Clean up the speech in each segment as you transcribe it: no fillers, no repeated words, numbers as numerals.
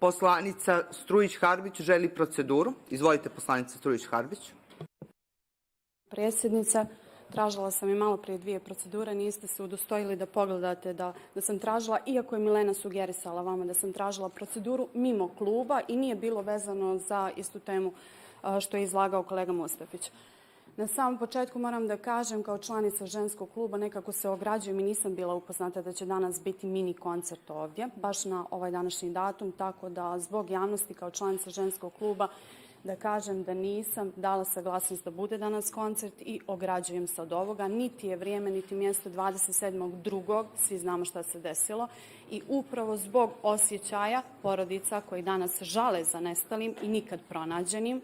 Poslanica Strujić-Harbić želi proceduru. Izvolite, poslanica Strujić-Harbić. Predsjednice, tražila sam i malo prije 2 procedure, niste se udostojili da pogledate da sam tražila, iako je Milena sugerisala vama da sam tražila proceduru mimo kluba i nije bilo vezano za istu temu što je izlagao kolega Mustafić. Na samom početku moram da kažem, kao članica ženskog kluba nekako se ograđujem i nisam bila upoznata da će danas biti mini koncert ovdje, baš na ovaj današnji datum, tako da zbog javnosti kao članica ženskog kluba da kažem da nisam dala saglasnost da bude danas koncert i ograđujem se od ovoga. Niti je vrijeme, niti mjesto 27.2. Svi znamo šta se desilo i upravo zbog osjećaja porodica koji danas žale za nestalim i nikad pronađenim,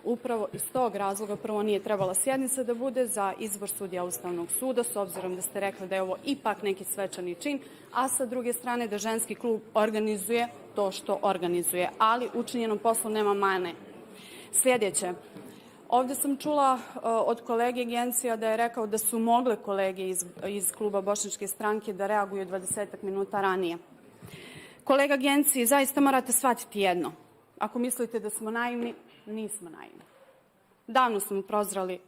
upravo iz tog razloga prvo nije trebala sjednica da bude za izbor sudija Ustavnog suda, s obzirom da ste rekli da je ovo ipak neki svečani čin, a sa druge strane da ženski klub organizuje to što organizuje, ali učinjenom poslu nema mane. Sljedeće, ovdje sam čula od kolege Gencija da je rekao da su mogle kolege iz kluba Bošnjačke stranke da reaguju 20 minuta ranije. Kolega Genci, zaista morate shvatiti jedno. Ako mislite da smo naivni, nismo naivni. Davno smo prozreli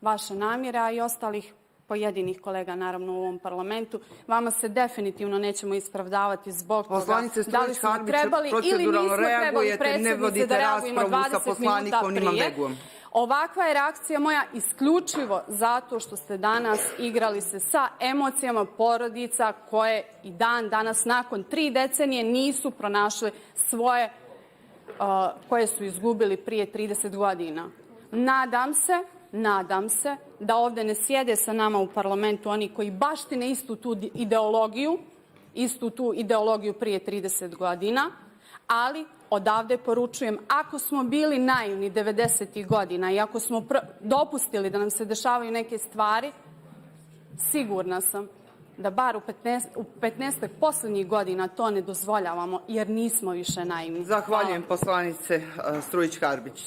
vaše namjere, a i ostalih pojedinih kolega, naravno, u ovom parlamentu. Vama se definitivno nećemo ispravdavati zbog toga da li smo trebali ili nismo trebali predsjednice da reagujemo 20 minuta prije. Ovakva je reakcija moja isključivo zato što ste danas igrali se sa emocijama porodica koje i dan danas nakon 3 decenije nisu pronašle svoje koje su izgubili prije 30 godina. Nadam se da ovdje ne sjede sa nama u parlamentu oni koji baštine istu tu ideologiju prije 30 godina, ali odavde poručujem, ako smo bili naivni 90. godina i ako smo dopustili da nam se dešavaju neke stvari, sigurna sam da bar u 15 posljednjih godina to ne dozvoljavamo jer nismo više naivni. Zahvaljujem poslanice Strujić-Harbić.